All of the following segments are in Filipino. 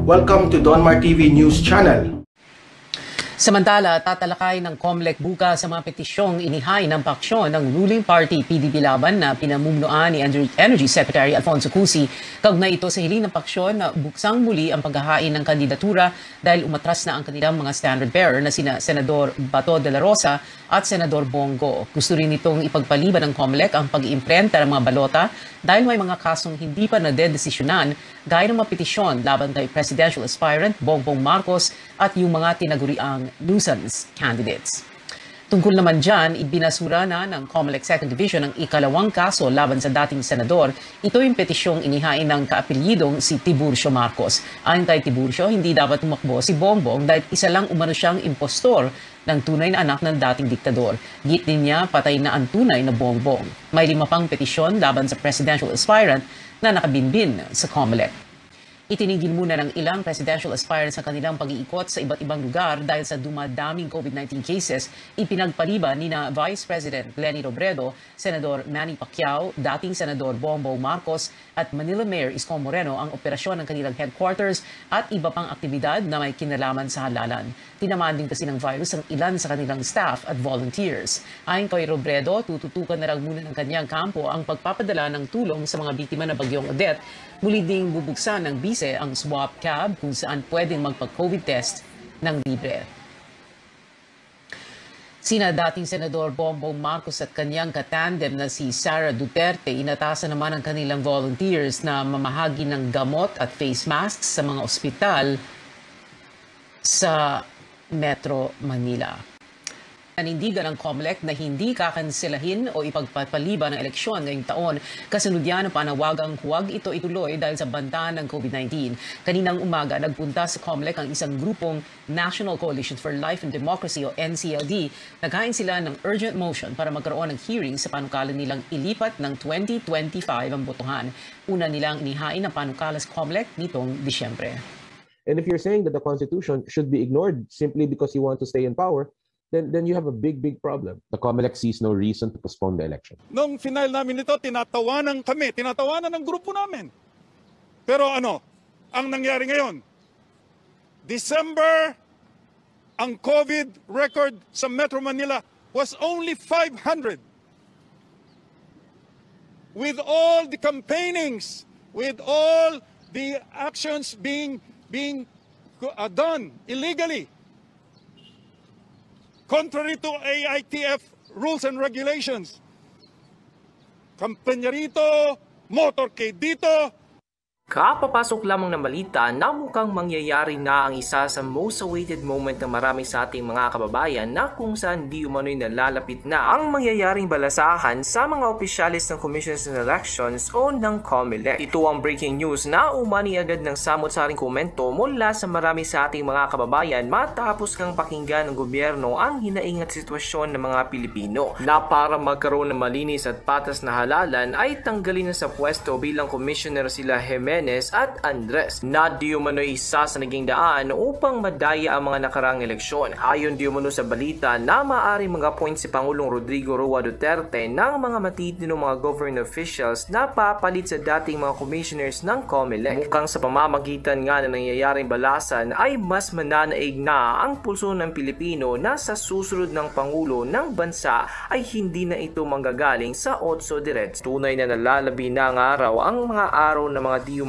Welcome to Donmar TV News Channel. Samantala, tatalakay ng COMELEC bukas sa mga petisyong inihain ng paksyon ng ruling party PDP Laban na pinamumunuan ni Energy Secretary Alfonso Cusi. Kaugnay ito sa hiling ng paksyon na buksang muli ang paghahain ng kandidatura dahil umatras na ang kanilang mga standard bearer na sina Senador Bato de la Rosa at Senador Bongo. Gusto rin itong ipagpaliban ng COMELEC ang pag-iimprenta ng mga balota dahil may mga kasong hindi pa nadedesisyonan gaya ng mga petisyon laban kay presidential aspirant Bongbong Marcos at yung mga tinaguriang nuisance candidates. Tungkol naman dyan, ibinasura na ng COMELEC 2nd Division ang ikalawang kaso laban sa dating senador. Ito yung petisyong inihain ng kaapelyidong si Tiburcio Marcos. Ayon kay Tiburcio, hindi dapat tumakbo si Bongbong dahil isa lang umano siyang impostor ng tunay na anak ng dating diktador. Git din niya patay na ang tunay na Bongbong. May 5 pang petisyon laban sa presidential aspirant na nakabinbin sa COMELEC. Itinigil muna ng ilang presidential aspirants sa kanilang pag-iikot sa iba't ibang lugar dahil sa dumadaming COVID-19 cases. Ipinagpaliban ni na Vice President Leni Robredo, Senador Manny Pacquiao, dating Senador Bongbong Marcos at Manila Mayor Isko Moreno ang operasyon ng kanilang headquarters at iba pang aktibidad na may kinalaman sa halalan. Tinamaan din kasi ng virus ang ilan sa kanilang staff at volunteers. Ayon kay Robredo, tututukan na lang muna ng kanyang kampo ang pagpapadala ng tulong sa mga biktima ng bagyong Odette. Muli ding bubuksan ng bise ang swab cab kung saan pwedeng magpa-COVID test ng libre. Sina dating Senador Bongbong Marcos at kanyang katandem na si Sara Duterte, inatasan naman ang kanilang volunteers na mamahagi ng gamot at face masks sa mga ospital sa Metro Manila. Nanindigan ng COMELEC na hindi kakanselahin o ipagpapaliban ng eleksyon ngayong taon. Kasunod yan ang panawagang huwag ito ituloy dahil sa banta ng COVID-19. Kaninang umaga, nagpunta sa COMELEC ang isang grupong National Coalition for Life and Democracy o NCLD. Naghain sila ng urgent motion para magkaroon ng hearing sa panukala nilang ilipat ng 2025 ang botohan. Una nilang inihain ang panukala sa COMELEC nitong Disyembre. And if you're saying that the Constitution should be ignored simply because you want to stay in power, then you have a big problem. The COMELEC sees no reason to postpone the election. Nung final namin ito, tinatawanan ng grupo namin. Pero ano, ang nangyari ngayon? December, ang COVID record sa Metro Manila was only 500. With all the campaignings, with all the actions being done illegally, contrary to AITF rules and regulations. Kampanya rito, motorcade dito. Kapapasok lamang ng balita na mukhang mangyayari na ang isa sa most awaited moment ng marami sa ating mga kababayan na kung saan di umano'y nalalapit na ang mangyayaring balasahan sa mga opisyalis ng Commissions on Elections o ng COMELEC. Ito ang breaking news na umani agad ng samot-saring komento mula sa marami sa ating mga kababayan matapos kang pakinggan ng gobyerno ang hinaing at sitwasyon ng mga Pilipino na para magkaroon ng malinis at patas na halalan ay tanggalin na sa pwesto bilang commissioner sila Jimenez at Andres na di umano isa sa naging daan upang madaya ang mga nakarang eleksyon. Ayon di umano sa balita na maaari mag-appoint si Pangulong Rodrigo Roa Duterte ng mga matitinong mga government officials na papalit sa dating mga commissioners ng COMELEC. Mukhang sa pamamagitan nga na nangyayaring balasan ay mas mananaig na ang pulso ng Pilipino na sa susunod ng Pangulo ng bansa ay hindi na ito manggagaling sa Otso Direts. Tunay na nalalabi na ang araw ang mga araw ng mga di umano'y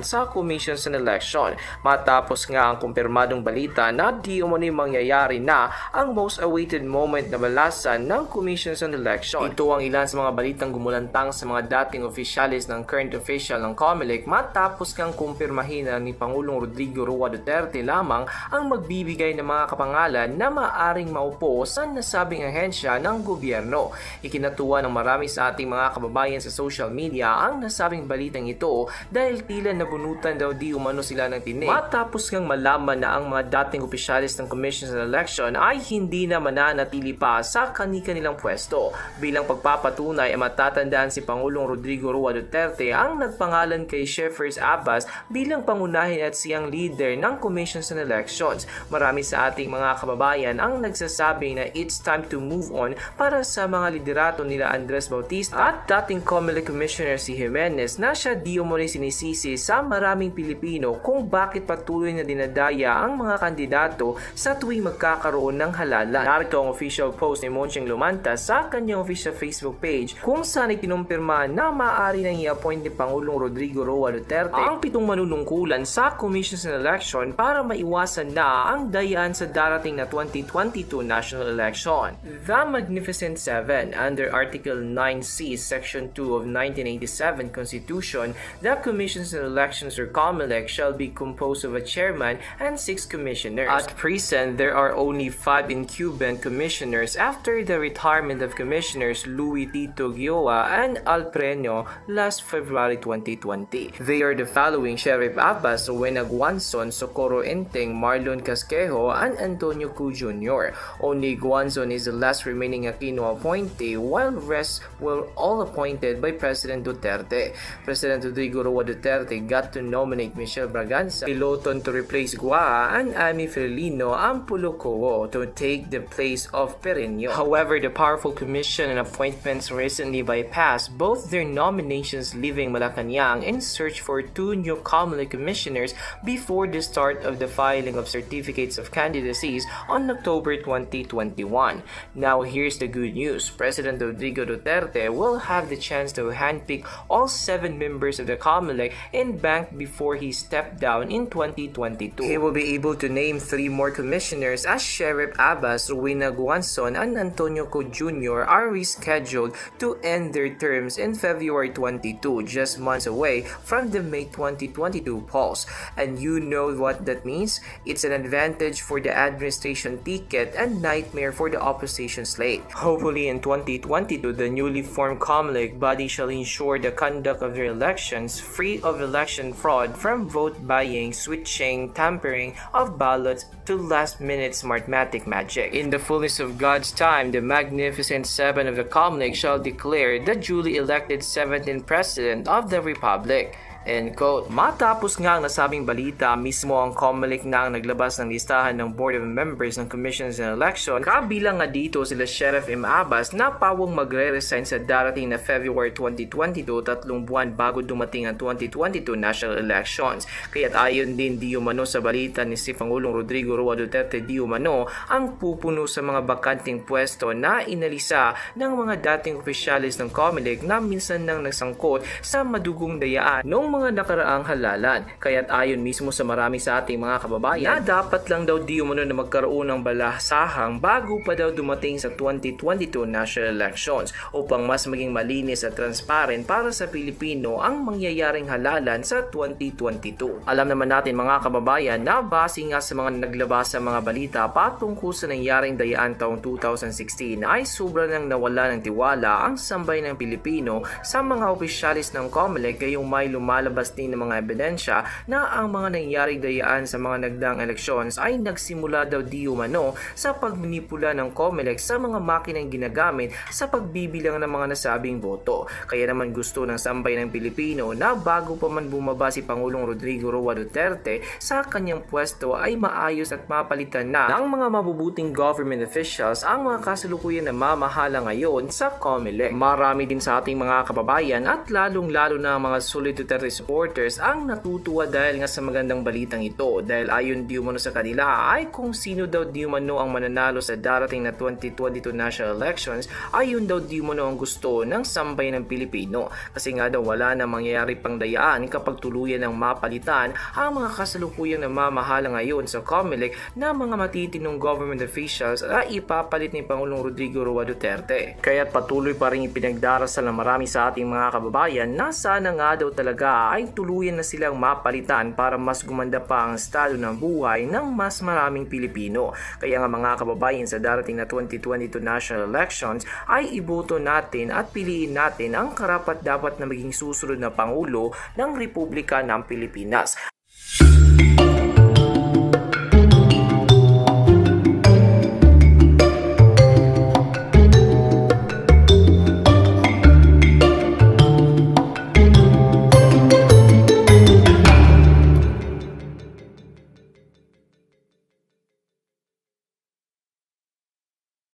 sa Commissions on Election matapos nga ang kumpirmadong balita na di umano'y mangyayari na ang most awaited moment na balasan ng Commissions on Election. Ito ang ilan sa mga balitang gumulantang sa mga dating opisyalis ng current official ng COMELEC matapos kang kumpirmahin na ni Pangulong Rodrigo Roa Duterte lamang ang magbibigay ng mga kapangalan na maaring maupo sa nasabing ahensya ng gobyerno. Ikinatuwa ng marami sa ating mga kababayan sa social media ang nasabing balitang ito dahil tila nabunutan daw di umano sila ng tinig. Matapos ngang malaman na ang mga dating opisyalis ng Commission on Election ay hindi na mananatili pa sa kani-kanilang pwesto. Bilang pagpapatunay ay matatandaan si Pangulong Rodrigo Roa Duterte ang nagpangalan kay Sheffers Abbas bilang pangunahin at siyang leader ng Commission on Elections. Marami sa ating mga kababayan ang nagsasabi na it's time to move on para sa mga liderato nila Andres Bautista at dating COMELEC Commissioner si Jimenez na siya di umano'y sinisisi sa maraming Pilipino kung bakit patuloy na dinadaya ang mga kandidato sa tuwing magkakaroon ng halalan. Narito ang official post ni Moncheng Lumanta sa kanyang official Facebook page kung saan ay kinumpirma na maaari nang i-appoint ni Pangulong Rodrigo Roa Duterte ang 7 manunungkulan sa Commission on Election para maiwasan na ang dayaan sa darating na 2022 national election. The Magnificent Seven, under Article 9C, Section 2 of 1987 Constitution, the Commissions on Elections or COMELEC shall be composed of a chairman and 6 commissioners. At present, there are only 5 incumbent commissioners after the retirement of Commissioners Louis Tito Gioa and Al Preno last February 2020. They are the following: Sheriff Abbas, Rowena Guanzon, Socorro Enteng, Marlon Casquejo, and Antonio Cu Jr. Only Guanzon is the last remaining Aquino appointee, while rest were all appointed by President Duterte. President Rodrigo Roa Duterte got to nominate Michelle Braganza Piloton to replace Guaa and Amy Ferlino Ampulocoo to take the place of Pereño. However, the powerful commission and appointments recently bypassed both their nominations, leaving Malacanang in search for 2 new COMELEC commissioners before the start of the filing of certificates of candidacies on October 2021. Now here's the good news. President Rodrigo Duterte will have the chance to handpick all 7 members of the COMELEC in bank before he stepped down in 2022. He will be able to name 3 more commissioners as Sheriff Abbas, Rowena Guanzon, and Antonio Cu Jr. are rescheduled to end their terms in February 22, just months away from the May 2022 polls. And you know what that means? It's an advantage for the administration ticket and nightmare for the opposition slate. Hopefully in 2022, the newly formed COMELEC body shall ensure the conduct of their elections free of election fraud from vote buying, switching, tampering of ballots to last-minute Smartmatic magic. In the fullness of God's time, the Magnificent Seven of the COMELEC shall declare the duly elected 17th President of the Republic. End quote. Matapos nga ang nasabing balita, mismo ang COMELEC na ang naglabas ng listahan ng Board of Members ng Commissions on Election. Kabilang nga dito sila Sheriff M. Abbas na pawang magre-resign sa darating na February 2022, 3 buwan bago dumating ang 2022 national elections. Kaya't ayon din di umano sa balita ni si Pangulong Rodrigo Roa Duterte, di umano ang pupuno sa mga bakanting pwesto na inalisa ng mga dating opisyalis ng COMELEC na minsan nang nagsangkot sa madugong dayaan noong mga nakaraang halalan. Kaya't ayon mismo sa marami sa ating mga kababayan na dapat lang daw di umano na magkaroon ng balasahang bago pa daw dumating sa 2022 national elections upang mas maging malinis at transparent para sa Pilipino ang mangyayaring halalan sa 2022. Alam naman natin mga kababayan na base nga sa mga naglabas sa mga balita patungkol sa nangyaring dayaan taong 2016 ay sobra nang nawala ng tiwala ang sambay ng Pilipino sa mga opisyalis ng COMELEC, kayong may lumalabas din ng mga ebidensya na ang mga nangyaring dayaan sa mga nagdaang elections ay nagsimula daw di umano sa pagmanipula ng COMELEC sa mga makinang ginagamit sa pagbibilang ng mga nasabing boto. Kaya naman gusto ng sambay ng Pilipino na bago pa man bumaba si Pangulong Rodrigo Roa Duterte sa kanyang pwesto ay maayos at mapalitan na ng mga mabubuting government officials ang mga kasalukuyan na mamahala ngayon sa COMELEC. Marami din sa ating mga kababayan at lalong-lalo na mga solid Duterte supporters ang natutuwa dahil nga sa magandang balitang ito, dahil ayon di umano sa kanila ay kung sino daw di umano ang mananalo sa darating na 2022 national elections, ayun daw di umano ang gusto ng sambay ng Pilipino, kasi nga daw wala na mangyayari pang dayaan kapag tuluyan ng mapalitan ang mga kasalukuyang namamahala ngayon sa COMELEC na mga matitinong government officials na ipapalit ni Pangulong Rodrigo Roa Duterte. Kaya't patuloy pa rin ipinagdarasal ng marami sa ating mga kababayan na sana nga daw talaga ay tuluyan na silang mapalitan para mas gumanda pa ang estado ng buhay ng mas maraming Pilipino. Kaya nga mga kababayan, sa darating na 2022 national elections ay iboto natin at piliin natin ang karapat-dapat na maging susunod na Pangulo ng Republika ng Pilipinas.